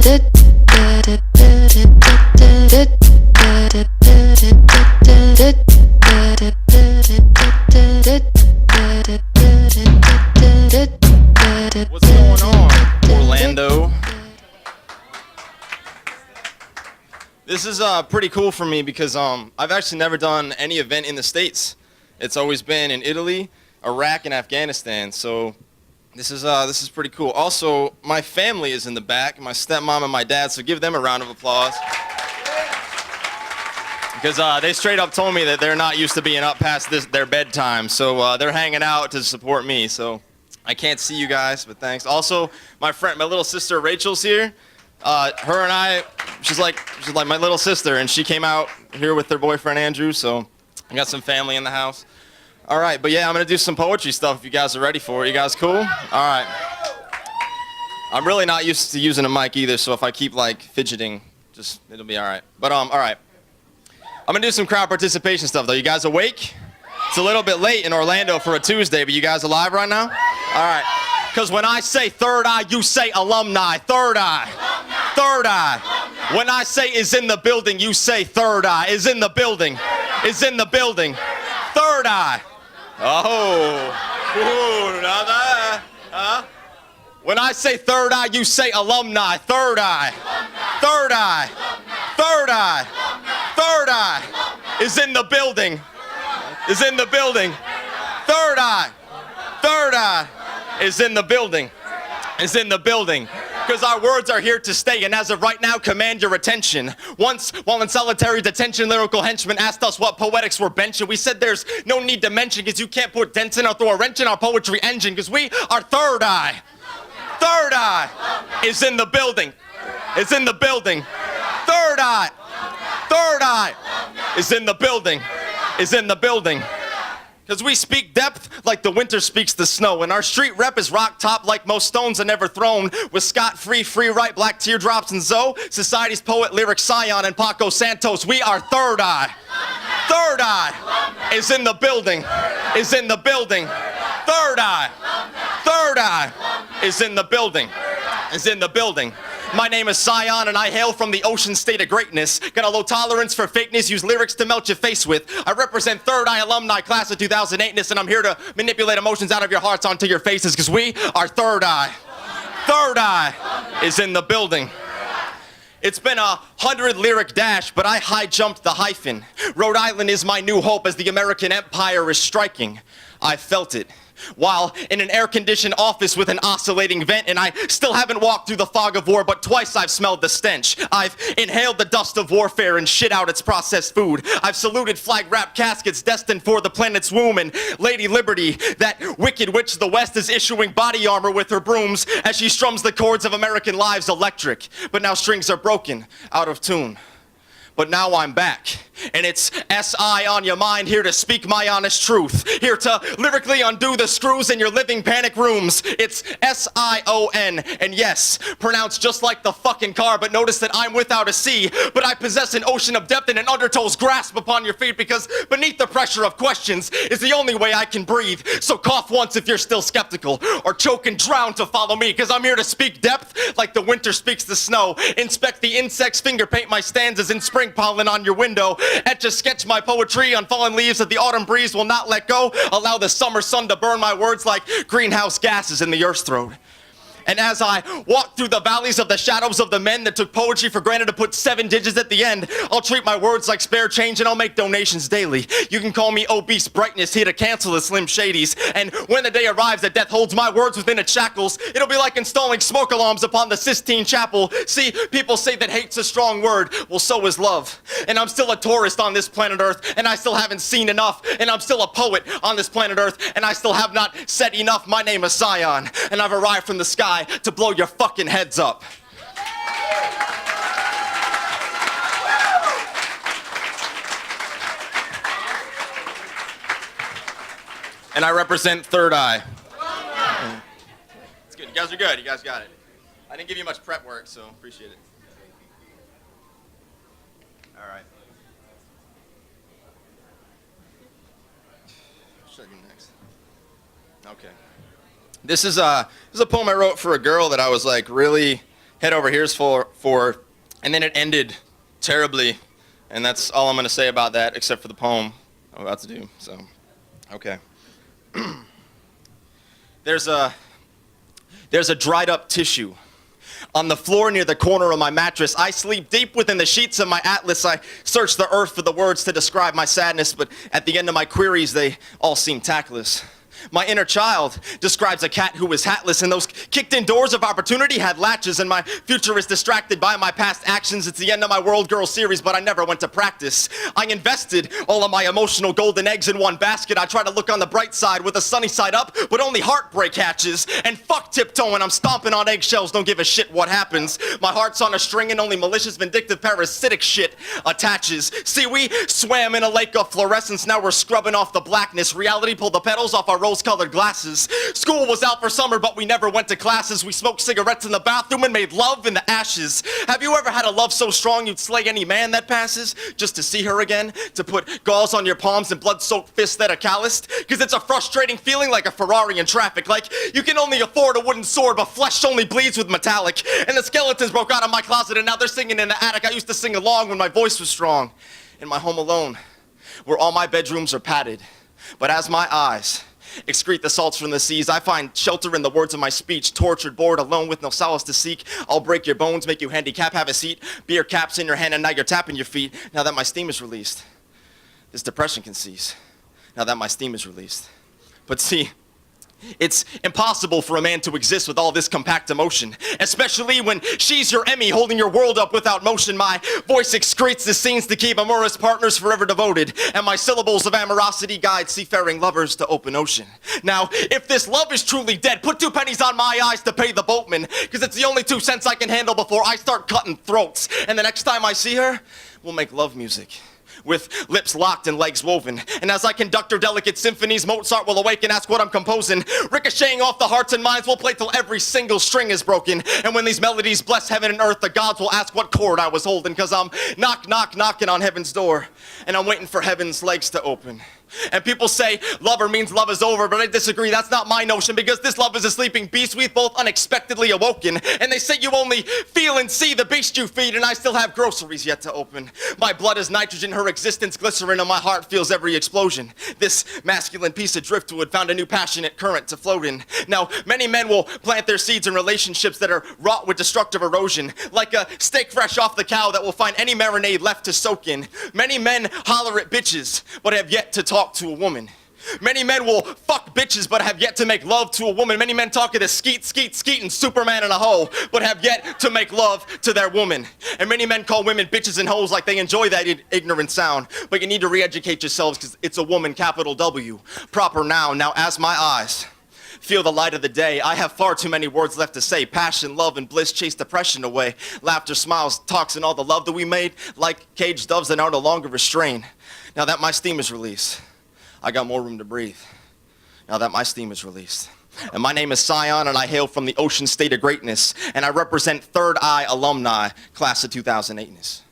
What's going on, Orlando? This is pretty cool for me because I've actually never done any event in the States. It's always been in Italy, Iraq, and Afghanistan. So this is pretty cool. Also, my family is in the back, my stepmom and my dad. So give them a round of applause. Because they straight up told me that they're not used to being up past their bedtime. So they're hanging out to support me. So I can't see you guys, but thanks. Also, my little sister Rachel's here. Her and I, she's like my little sister, and she came out here with her boyfriend Andrew. So I got some family in the house. All right, but yeah, I'm gonna do some poetry stuff if you guys are ready for it. You guys cool? All right. I'm really not used to using a mic either, so if I keep like fidgeting, it'll be all right. But all right. I'm gonna do some crowd participation stuff though. You guys awake? It's a little bit late in Orlando for a Tuesday, but you guys alive right now? All right. Because when I say third eye, you say alumni. Third eye. Third eye. When I say is in the building, you say third eye. Is in the building. Is in the building. Third eye. Oh. Ooh, now that. Huh? When I say third eye, you say alumni. Third eye. Third eye. Third eye. Third eye. Is in the building. Is in the building. Third eye. Third eye. Is in the building. Is in the building. Because our words are here to stay, and as of right now, command your attention. Once, while in solitary detention, lyrical henchmen asked us what poetics were benching. We said there's no need to mention, because you can't put dents in or throw a wrench in our poetry engine, because we are third eye. Third eye is in the building. Is in the building. Third eye. Third eye is in the building. Is in the building. Because we speak depth like the winter speaks the snow. And our street rep is rock top like most stones are never thrown. With scot-free, free right, black teardrops and Zoe. Society's poet, lyric Sion and Paco Santos. We are third eye. Third eye is in the building. Is in the building. Third eye. Third eye is in the building. Is in the building. My name is Sion, and I hail from the ocean state of greatness. Got a low tolerance for fakeness, use lyrics to melt your face with. I represent Third Eye Alumni class of 2008ness, and I'm here to manipulate emotions out of your hearts onto your faces, because we are Third Eye. Third Eye is in the building. It's been 100 lyric dash, but I high jumped the hyphen. Rhode Island is my new hope as the American empire is striking. I felt it. While in an air-conditioned office with an oscillating vent, and I still haven't walked through the fog of war, but twice I've smelled the stench. I've inhaled the dust of warfare and shit out its processed food. I've saluted flag-wrapped caskets destined for the planet's womb, and Lady Liberty, that wicked witch of the West, is issuing body armor with her brooms as she strums the chords of American lives electric. But now strings are broken, out of tune. But now I'm back, and it's S.I. on your mind, here to speak my honest truth, here to lyrically undo the screws in your living panic rooms. It's S-I-O-N, and yes, pronounced just like the fucking car, but notice that I'm without a C, but I possess an ocean of depth and an undertow's grasp upon your feet, because beneath the pressure of questions is the only way I can breathe. So cough once if you're still skeptical, or choke and drown to follow me, because I'm here to speak depth like the winter speaks the snow. Inspect the insects, finger paint my stanzas in spring pollen on your window. Etch a sketch my poetry on fallen leaves that the autumn breeze will not let go. Allow the summer sun to burn my words like greenhouse gases in the earth's throat. And as I walk through the valleys of the shadows of the men that took poetry for granted to put 7 digits at the end, I'll treat my words like spare change and I'll make donations daily. You can call me obese brightness, here to cancel the slim shadies. And when the day arrives that death holds my words within its shackles, it'll be like installing smoke alarms upon the Sistine Chapel. See, people say that hate's a strong word. Well, so is love. And I'm still a tourist on this planet Earth, and I still haven't seen enough. And I'm still a poet on this planet Earth, and I still have not said enough. My name is Sion, and I've arrived from the sky to blow your fucking heads up. And I represent Third Eye. It's good. You guys are good. You guys got it. I didn't give you much prep work, so appreciate it. All right. What should I do next? Okay. This is a poem I wrote for a girl that I was like really head over here is for, and then it ended terribly. And that's all I'm going to say about that, except for the poem I'm about to do. So, okay. There's a dried up tissue on the floor near the corner of my mattress. I sleep deep within the sheets of my atlas. I search the earth for the words to describe my sadness, but at the end of my queries, they all seem tactless. My inner child describes a cat who is hatless, and those kicked-in doors of opportunity had latches, and my future is distracted by my past actions. It's the end of my World Girl series, but I never went to practice. I invested all of my emotional golden eggs in one basket. I try to look on the bright side with the sunny side up, but only heartbreak hatches. And fuck tiptoeing, I'm stomping on eggshells, don't give a shit what happens. My heart's on a string, and only malicious, vindictive, parasitic shit attaches. See, we swam in a lake of fluorescence, now we're scrubbing off the blackness. Reality pulled the petals off our rose-colored glasses. School was out for summer, but we never went to classes. We smoked cigarettes in the bathroom and made love in the ashes. Have you ever had a love so strong you'd slay any man that passes just to see her again? To put gauze on your palms and blood-soaked fists that are calloused? Cause it's a frustrating feeling like a Ferrari in traffic. Like you can only afford a wooden sword, but flesh only bleeds with metallic. And the skeletons broke out of my closet, and now they're singing in the attic. I used to sing along when my voice was strong. In my home alone, where all my bedrooms are padded. But as my eyes excrete the salts from the seas, I find shelter in the words of my speech. Tortured, bored, alone with no solace to seek. I'll break your bones, make you handicapped, have a seat. Beer caps in your hand, and now you're tapping your feet. Now that my steam is released, this depression can cease. Now that my steam is released. But see, it's impossible for a man to exist with all this compact emotion, especially when she's your Emmy holding your world up without motion. My voice excretes the scenes to keep amorous partners forever devoted, and my syllables of amorosity guide seafaring lovers to open ocean. Now, if this love is truly dead, put 2 pennies on my eyes to pay the boatman, because it's the only 2 cents I can handle before I start cutting throats. And the next time I see her, we'll make love music, with lips locked and legs woven. And as I conduct her delicate symphonies, Mozart will awake and ask what I'm composing. Ricocheting off the hearts and minds, we'll play till every single string is broken. And when these melodies bless heaven and earth, the gods will ask what chord I was holding. Cause I'm knocking on heaven's door, and I'm waiting for heaven's legs to open. And people say lover means love is over, but I disagree, that's not my notion, because this love is a sleeping beast we've both unexpectedly awoken. And they say you only feel and see the beast you feed, and I still have groceries yet to open. My blood is nitrogen, her existence glycerin, and my heart feels every explosion. This masculine piece of driftwood found a new passionate current to float in. Now, many men will plant their seeds in relationships that are wrought with destructive erosion, like a steak fresh off the cow that will find any marinade left to soak in. Many men holler at bitches, but have yet to talk to a woman. Many men will fuck bitches but have yet to make love to a woman. Many men talk of the skeet and Superman in a hoe, but have yet to make love to their woman. And many men call women bitches and hoes like they enjoy that ignorant sound. But you need to re-educate yourselves, because it's a woman, capital W, proper noun. Now as my eyes feel the light of the day, I have far too many words left to say. Passion, love, and bliss chase depression away. Laughter, smiles, talks, and all the love that we made, like caged doves that are no longer restrained. Now that my steam is released, I got more room to breathe. Now that my steam is released. And my name is Sion, and I hail from the ocean state of greatness, and I represent Third Eye Alumni, class of 2008.